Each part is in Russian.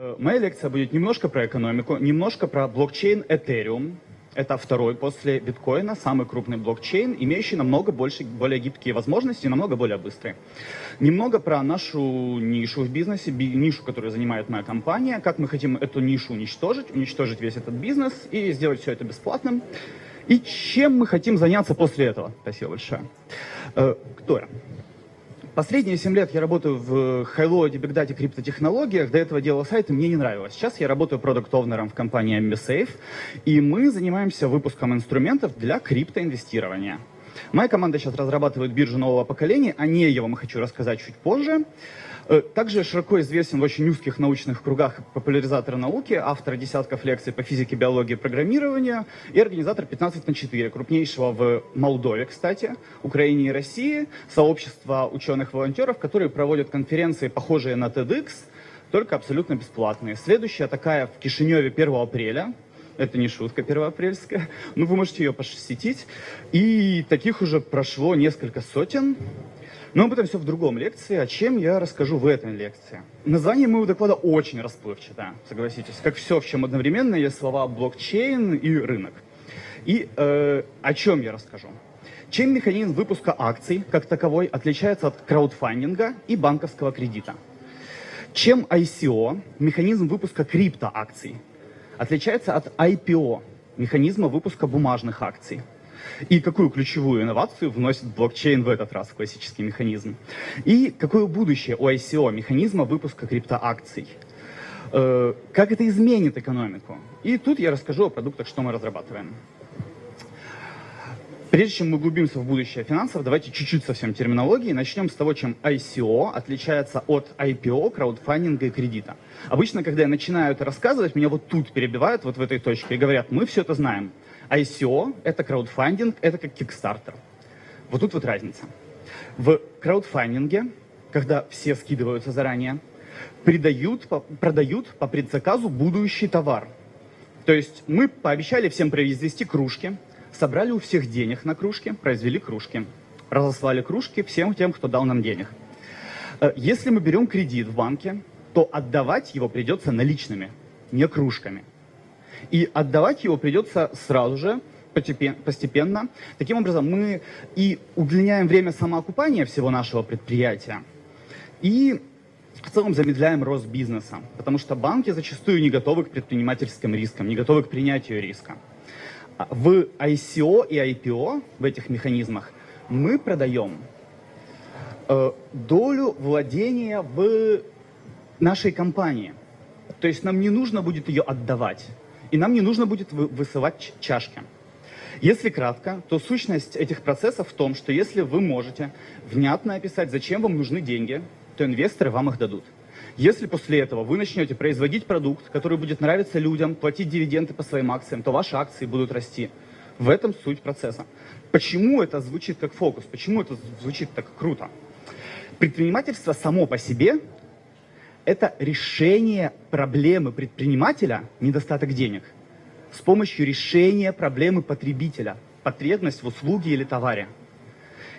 Моя лекция будет немножко про экономику, немножко про блокчейн Ethereum. Это второй после биткоина, самый крупный блокчейн, имеющий намного более гибкие возможности, намного более быстрый. Немного про нашу нишу в бизнесе, нишу, которую занимает моя компания, как мы хотим эту нишу уничтожить весь этот бизнес и сделать все это бесплатным. И чем мы хотим заняться после этого. Спасибо большое. Кто я? Последние 7 лет я работаю в хай-лоаде, бигдате, криптотехнологиях. До этого делал сайты, мне не нравилось. Сейчас я работаю продакт-овнером в компании MBSafe, и мы занимаемся выпуском инструментов для криптоинвестирования. Моя команда сейчас разрабатывает биржу нового поколения, о ней я вам хочу рассказать чуть позже. Также широко известен в очень узких научных кругах популяризатор науки, автор десятков лекций по физике, биологии, программированию и организатор 15×4, крупнейшего в Молдове, кстати, Украине и России, сообщества ученых-волонтеров, которые проводят конференции, похожие на TEDx, только абсолютно бесплатные. Следующая такая в Кишиневе 1 апреля. Это не шутка первоапрельская, но вы можете ее посетить. И таких уже прошло несколько сотен. Но об этом все в другом лекции, о чем я расскажу в этой лекции. Название моего доклада очень расплывчатое, согласитесь. Как все, в чем одновременно есть слова блокчейн и рынок. И о чем я расскажу. Чем механизм выпуска акций, как таковой, отличается от краудфандинга и банковского кредита. Чем ICO, механизм выпуска криптоакций, отличается от IPO, механизма выпуска бумажных акций. И какую ключевую инновацию вносит блокчейн в этот раз в классический механизм. И какое будущее у ICO, механизма выпуска криптоакций. Как это изменит экономику. И тут я расскажу о продуктах, что мы разрабатываем. Прежде чем мы углубимся в будущее финансов, давайте чуть-чуть совсем терминологии. Начнем с того, чем ICO отличается от IPO, краудфандинга и кредита. Обычно, когда я начинаю это рассказывать, меня вот тут перебивают, вот в этой точке, и говорят, мы все это знаем. ICO — это краудфандинг, это как Kickstarter. Вот тут вот разница. В краудфандинге, когда все скидываются заранее, продают по предзаказу будущий товар. То есть мы пообещали всем произвести кружки, собрали у всех денег на кружки, произвели кружки, разослали кружки всем тем, кто дал нам денег. Если мы берем кредит в банке, то отдавать его придется наличными, не кружками. И отдавать его придется сразу же, постепенно. Таким образом, мы и удлиняем время самоокупания всего нашего предприятия, и в целом замедляем рост бизнеса, потому что банки зачастую не готовы к предпринимательским рискам, не готовы к принятию риска. В ICO и IPO, в этих механизмах, мы продаем долю владения в нашей компании. То есть нам не нужно будет ее отдавать. И нам не нужно будет высылать чашки. Если кратко, то сущность этих процессов в том, что если вы можете внятно описать, зачем вам нужны деньги, то инвесторы вам их дадут. Если после этого вы начнете производить продукт, который будет нравиться людям, платить дивиденды по своим акциям, то ваши акции будут расти. В этом суть процесса. Почему это звучит как фокус? Почему это звучит так круто? Предпринимательство само по себе – это решение проблемы предпринимателя, недостаток денег, с помощью решения проблемы потребителя, потребность в услуге или товаре.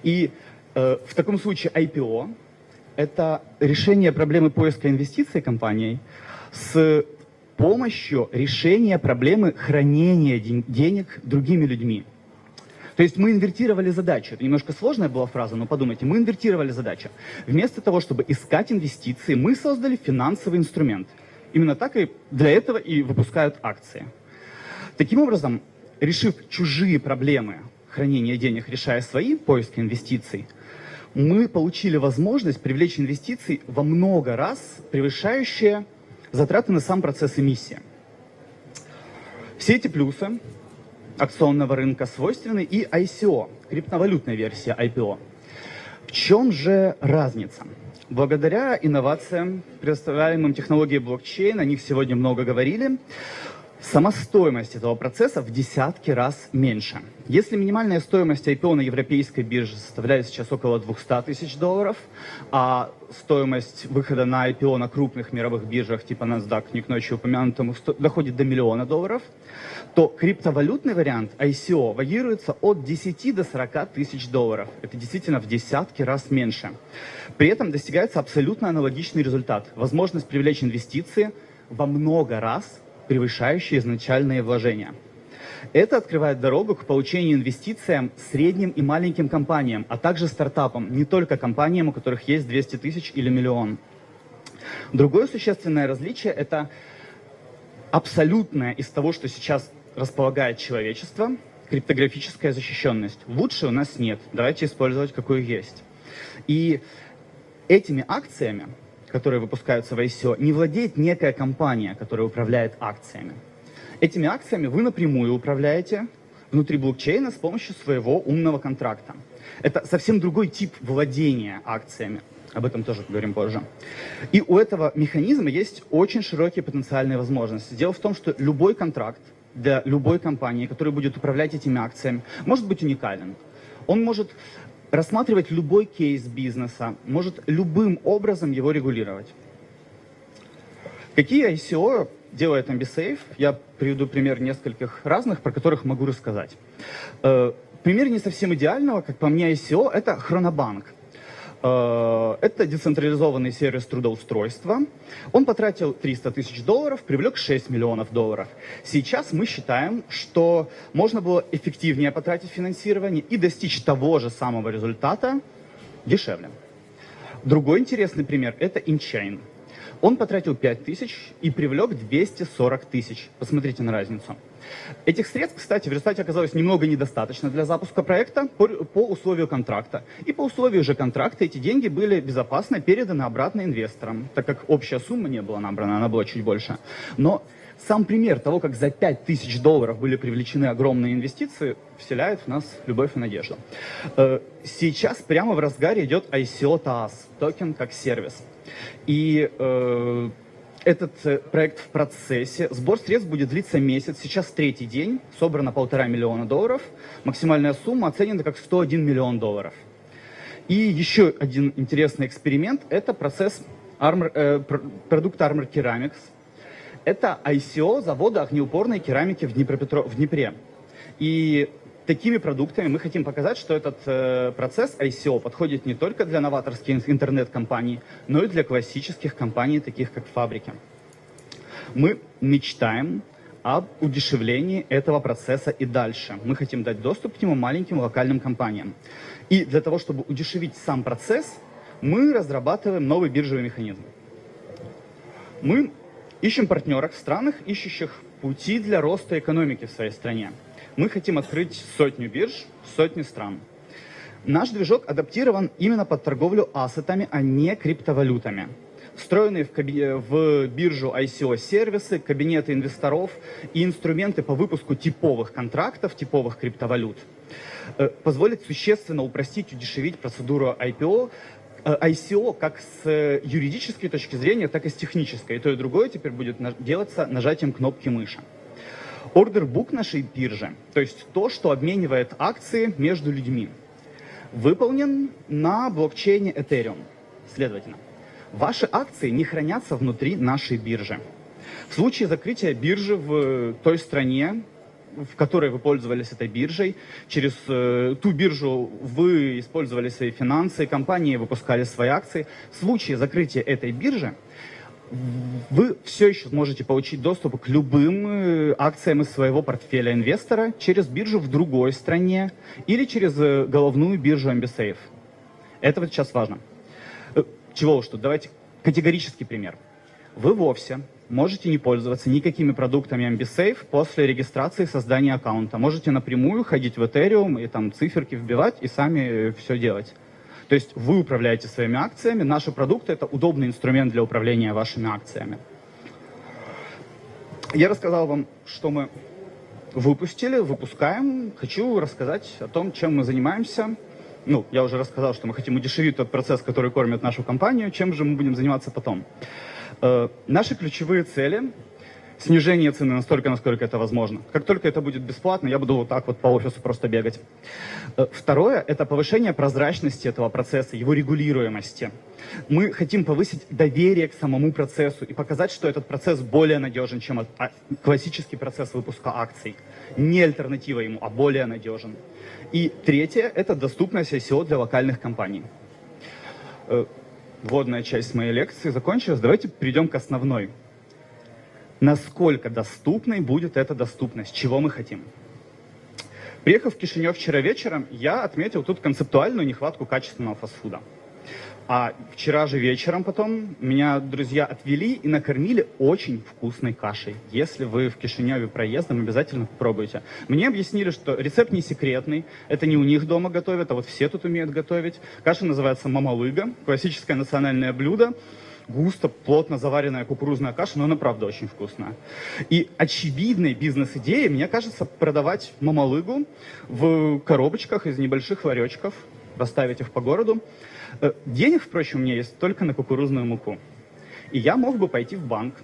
И в таком случае IPO – это решение проблемы поиска инвестиций компанией с помощью решения проблемы хранения денег другими людьми. То есть мы инвертировали задачу. Это немножко сложная была фраза, но подумайте, мы инвертировали задачу. Вместо того, чтобы искать инвестиции, мы создали финансовый инструмент. Именно так и для этого и выпускают акции. Таким образом, решив чужие проблемы хранения денег, решая свои поиски инвестиций, мы получили возможность привлечь инвестиции во много раз превышающие затраты на сам процесс эмиссии. Все эти плюсы акционного рынка свойственны и ICO, криптовалютной версии IPO. В чем же разница? Благодаря инновациям, предоставляемым технологией блокчейн, о них сегодня много говорили, сама стоимость этого процесса в десятки раз меньше. Если минимальная стоимость IPO на европейской бирже составляет сейчас около $200 тысяч, а стоимость выхода на IPO на крупных мировых биржах типа NASDAQ, не к ночи упомянутому, доходит до $1 миллиона, то криптовалютный вариант ICO варьируется от 10 до 40 тысяч $. Это действительно в десятки раз меньше. При этом достигается абсолютно аналогичный результат. Возможность привлечь инвестиции во много раз превышающие изначальные вложения. Это открывает дорогу к получению инвестициям средним и маленьким компаниям, а также стартапам, не только компаниям, у которых есть 200 тысяч или миллион. Другое существенное различие – это абсолютное из того, что сейчас располагает человечество, криптографическая защищенность. Лучше у нас нет, давайте использовать какую есть. И этими акциями, которые выпускаются в ICO, не владеет некая компания, которая управляет акциями. Этими акциями вы напрямую управляете внутри блокчейна с помощью своего умного контракта. Это совсем другой тип владения акциями. Об этом тоже поговорим позже. И у этого механизма есть очень широкие потенциальные возможности. Дело в том, что любой контракт для любой компании, которая будет управлять этими акциями, может быть уникален. Он может рассматривать любой кейс бизнеса, может любым образом его регулировать. Какие ICO делает Ambisafe? Я приведу пример нескольких разных, про которых могу рассказать. Пример не совсем идеального, как по мне, ICO – это Хронобанк. Это децентрализованный сервис трудоустройства. Он потратил $300 тысяч, привлек $6 миллионов. Сейчас мы считаем, что можно было эффективнее потратить финансирование и достичь того же самого результата дешевле. Другой интересный пример – это InChain. Он потратил 5 тысяч и привлек 240 тысяч. Посмотрите на разницу. Этих средств, кстати, в результате оказалось немного недостаточно для запуска проекта по условию контракта. И по условию же контракта эти деньги были безопасно переданы обратно инвесторам, так как общая сумма не была набрана, она была чуть больше. Но сам пример того, как за $5 тысяч были привлечены огромные инвестиции, вселяет в нас любовь и надежду. Сейчас прямо в разгаре идет ICO TAAS, токен как сервис. И этот проект в процессе. Сбор средств будет длиться месяц. Сейчас 3-й день. Собрано $1,5 миллиона. Максимальная сумма оценена как $101 миллион. И еще один интересный эксперимент – это процесс продукт Armor Ceramics. Это ICO завода огнеупорной керамики в Днепре. И такими продуктами мы хотим показать, что этот процесс ICO подходит не только для новаторских интернет-компаний, но и для классических компаний, таких как фабрики. Мы мечтаем об удешевлении этого процесса и дальше. Мы хотим дать доступ к нему маленьким локальным компаниям. И для того, чтобы удешевить сам процесс, мы разрабатываем новый биржевый механизм. Мы ищем партнеров в странах, ищущих пути для роста экономики в своей стране. Мы хотим открыть 100 бирж в 100 стран. Наш движок адаптирован именно под торговлю ассетами, а не криптовалютами. Встроенные в биржу ICO-сервисы, кабинеты инвесторов и инструменты по выпуску типовых контрактов, типовых криптовалют позволят существенно упростить, удешевить процедуру ICO как с юридической точки зрения, так и с технической. И то, и другое теперь будет делаться нажатием кнопки мыши. Ордербук нашей биржи, то есть то, что обменивает акции между людьми, выполнен на блокчейне Ethereum. Следовательно, ваши акции не хранятся внутри нашей биржи. В случае закрытия биржи в той стране, в которой вы пользовались этой биржей, через ту биржу вы использовали свои финансы, компании выпускали свои акции. В случае закрытия этой биржи вы все еще можете получить доступ к любым акциям из своего портфеля инвестора через биржу в другой стране или через головную биржу Ambisafe. Это вот сейчас важно. Чего уж тут, давайте категорический пример. Вы вовсе можете не пользоваться никакими продуктами Ambisafe после регистрации и создания аккаунта. Можете напрямую ходить в Ethereum и там циферки вбивать и сами все делать. То есть вы управляете своими акциями, наши продукты – это удобный инструмент для управления вашими акциями. Я рассказал вам, что мы выпустили, выпускаем. Хочу рассказать о том, чем мы занимаемся. Ну, я уже рассказал, что мы хотим удешевить тот процесс, который кормит нашу компанию. Чем же мы будем заниматься потом? Наши ключевые цели – снижение цены настолько, насколько это возможно. Как только это будет бесплатно, я буду вот так вот по офису просто бегать. Второе – это повышение прозрачности этого процесса, его регулируемости. Мы хотим повысить доверие к самому процессу и показать, что этот процесс более надежен, чем классический процесс выпуска акций. Не альтернатива ему, а более надежен. И третье – это доступность ICO для локальных компаний. Вводная часть моей лекции закончилась. Давайте перейдем к основной. насколько доступной будет эта доступность, чего мы хотим. Приехав в Кишинев вчера вечером, я отметил тут концептуальную нехватку качественного фастфуда. А вчера же вечером потом меня друзья отвели и накормили очень вкусной кашей. Если вы в Кишиневе проездом, обязательно попробуйте. Мне объяснили, что рецепт не секретный, это не у них дома готовят, а вот все тут умеют готовить. Каша называется мамалыга, классическое национальное блюдо. Густо, плотно заваренная кукурузная каша, но она правда очень вкусная. И очевидной бизнес-идеей, мне кажется, продавать мамалыгу в коробочках из небольших ларечков, расставить их по городу. Денег, впрочем, у меня есть только на кукурузную муку. И я мог бы пойти в банк,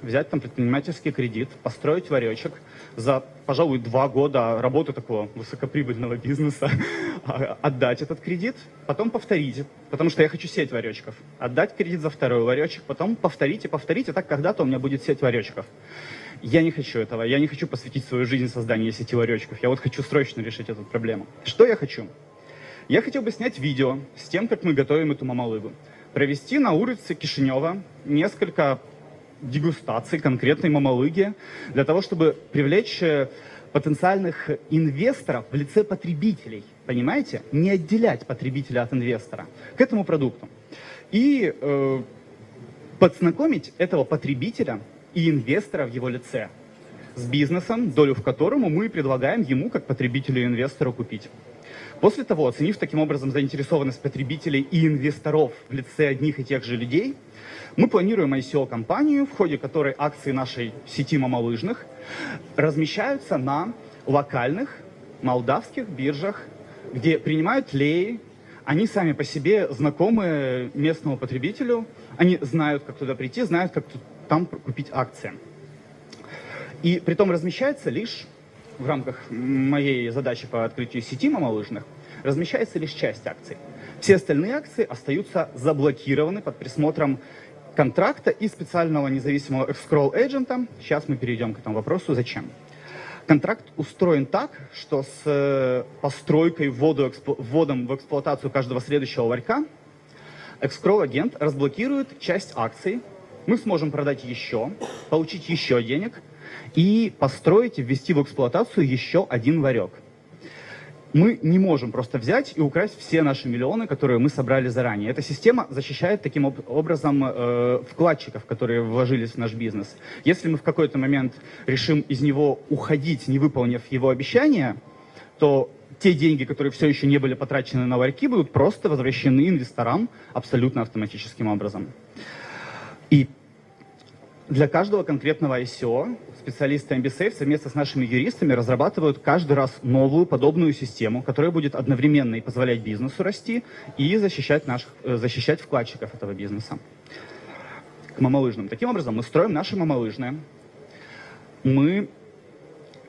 взять там предпринимательский кредит, построить ларечек за, пожалуй, 2 года работы такого высокоприбыльного бизнеса, отдать этот кредит, потом повторить, потому что я хочу сеть ларечков, отдать кредит за 2-й ларечек, потом повторить, и так когда-то у меня будет сеть ларечков. Я не хочу этого, я не хочу посвятить свою жизнь созданию сети ларечков, я вот хочу срочно решить эту проблему. Что я хочу? Я хотел бы снять видео с тем, как мы готовим эту мамалыгу, провести на улице Кишинева несколько дегустаций конкретной мамалыги для того, чтобы привлечь потенциальных инвесторов в лице потребителей, понимаете? Не отделять потребителя от инвестора к этому продукту. И подзнакомить этого потребителя и инвестора в его лице с бизнесом, долю в которому мы предлагаем ему, как потребителю и инвестору, купить. После того, оценив таким образом заинтересованность потребителей и инвесторов в лице одних и тех же людей, мы планируем ICO-компанию, в ходе которой акции нашей сети мамалыжных размещаются на локальных молдавских биржах, где принимают леи. Они сами по себе знакомы местному потребителю, они знают, как туда прийти, знают, как там купить акции. И притом размещается лишь в рамках моей задачи по открытию сети мамалыжных, размещается лишь часть акций. Все остальные акции остаются заблокированы под присмотром контракта и специального независимого escrow agent. Сейчас мы перейдем к этому вопросу, зачем. Контракт устроен так, что с постройкой, вводом в эксплуатацию каждого следующего ларька escrow агент разблокирует часть акций, мы сможем продать еще, получить еще денег и построить и ввести в эксплуатацию еще один ларек. Мы не можем просто взять и украсть все наши миллионы, которые мы собрали заранее. Эта система защищает таким образом вкладчиков, которые вложились в наш бизнес. Если мы в какой-то момент решим из него уходить, не выполнив его обещания, то те деньги, которые все еще не были потрачены на ларьки, будут просто возвращены инвесторам абсолютно автоматическим образом. И для каждого конкретного ICO специалисты MBSafe совместно с нашими юристами разрабатывают каждый раз новую подобную систему, которая будет одновременно и позволять бизнесу расти, и защищать вкладчиков этого бизнеса. К мамалыжным. Таким образом, мы строим наши мамалыжные, мы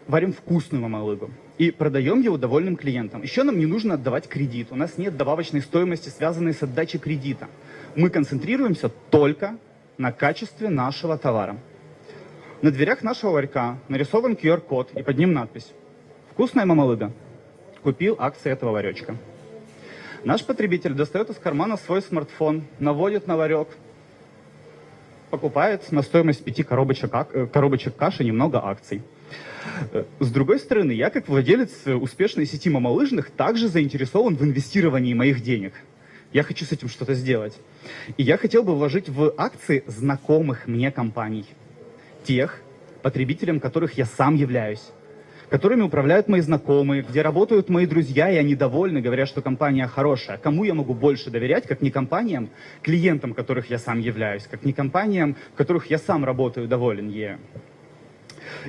варим вкусную мамалыгу и продаем его довольным клиентам. Еще нам не нужно отдавать кредит. У нас нет добавочной стоимости, связанной с отдачей кредита. Мы концентрируемся только на качестве нашего товара. На дверях нашего ларька нарисован QR-код и под ним надпись «Вкусная мамалыга. Купил акции этого ларечка». Наш потребитель достает из кармана свой смартфон, наводит на ларек, покупает на стоимость 5 коробочек каши немного акций. С другой стороны, я как владелец успешной сети мамалыжных также заинтересован в инвестировании моих денег. Я хочу с этим что-то сделать. И я хотел бы вложить в акции знакомых мне компаний. Тех, потребителем которых я сам являюсь. Которыми управляют мои знакомые, где работают мои друзья, и они довольны, говорят, что компания хорошая. Кому я могу больше доверять, как не компаниям, клиентам, которых я сам являюсь, как не компаниям, в которых я сам работаю, доволен ею.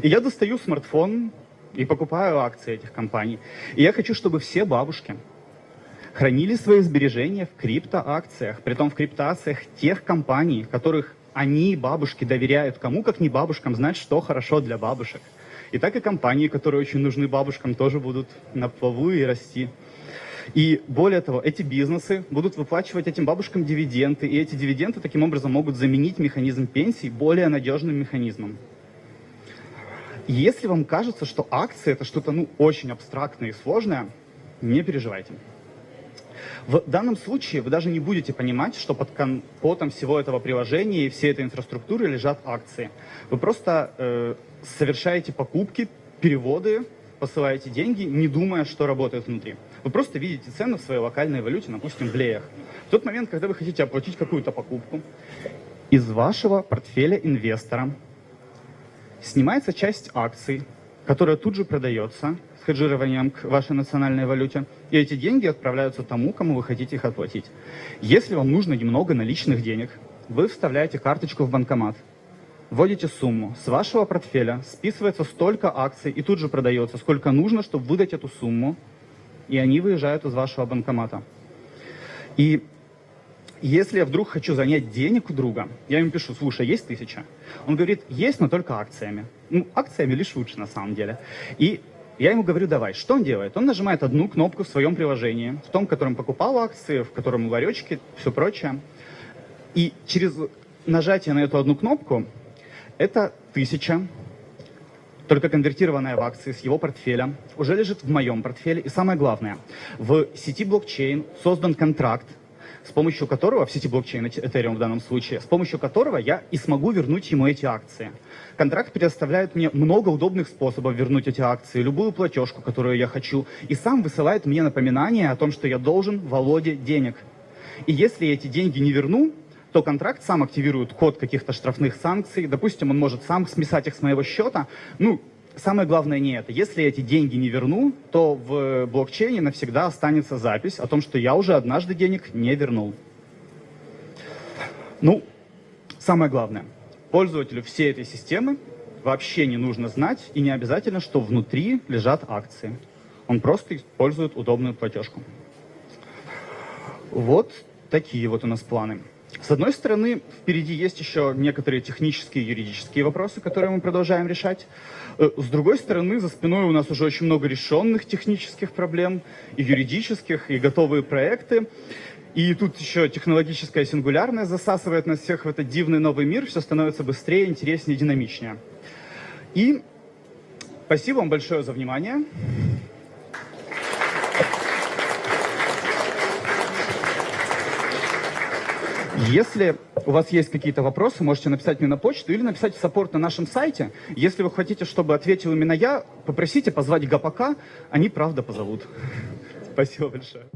И я достаю смартфон и покупаю акции этих компаний. И я хочу, чтобы все бабушки хранили свои сбережения в криптоакциях, притом в криптоакциях тех компаний, которых они, бабушки, доверяют. Кому, как не бабушкам, знать, что хорошо для бабушек. И так и компании, которые очень нужны бабушкам, тоже будут на плаву и расти. И более того, эти бизнесы будут выплачивать этим бабушкам дивиденды, и эти дивиденды таким образом могут заменить механизм пенсий более надежным механизмом. Если вам кажется, что акции это что-то очень абстрактное и сложное, не переживайте. В данном случае вы даже не будете понимать, что под капотом всего этого приложения и всей этой инфраструктуры лежат акции. Вы просто совершаете покупки, переводы, посылаете деньги, не думая, что работает внутри. Вы просто видите цены в своей локальной валюте, допустим, в леях. В тот момент, когда вы хотите оплатить какую-то покупку, из вашего портфеля инвестора снимается часть акций, которая тут же продается с хеджированием к вашей национальной валюте, и эти деньги отправляются тому, кому вы хотите их оплатить. Если вам нужно немного наличных денег, вы вставляете карточку в банкомат, вводите сумму, с вашего портфеля списывается столько акций и тут же продается, сколько нужно, чтобы выдать эту сумму, и они выезжают из вашего банкомата. И если я вдруг хочу занять денег у друга, я ему пишу: слушай, есть 1000? Он говорит: есть, но только акциями. Ну, акциями лишь лучше на самом деле. И я ему говорю: давай. Что он делает? Он нажимает одну кнопку в своем приложении, в том, в котором покупал акции, в котором ларечки, все прочее. И через нажатие на эту одну кнопку эта 1000, только конвертированная в акции с его портфеля, уже лежит в моем портфеле. И самое главное, в сети блокчейн создан контракт, с помощью которого, в сети блокчейн, Ethereum в данном случае, с помощью которого я и смогу вернуть ему эти акции. Контракт предоставляет мне много удобных способов вернуть эти акции, любую платежку, которую я хочу, и сам высылает мне напоминание о том, что я должен Володе денег. И если я эти деньги не верну, то контракт сам активирует код каких-то штрафных санкций, допустим, он может сам списать их с моего счета. Ну, самое главное не это. Если я эти деньги не верну, то в блокчейне навсегда останется запись о том, что я уже однажды денег не вернул. Ну, самое главное. Пользователю всей этой системы вообще не нужно знать и не обязательно, что внутри лежат акции. Он просто использует удобную платежку. Вот такие вот у нас планы. С одной стороны, впереди есть еще некоторые технические и юридические вопросы, которые мы продолжаем решать. С другой стороны, за спиной у нас уже очень много решенных технических проблем, и юридических, и готовые проекты. И тут еще технологическая сингулярность засасывает нас всех в этот дивный новый мир, все становится быстрее, интереснее, динамичнее. И спасибо вам большое за внимание. Если у вас есть какие-то вопросы, можете написать мне на почту или написать в саппорт на нашем сайте. Если вы хотите, чтобы ответил именно я, попросите позвать ГПК, они правда позовут. Спасибо большое.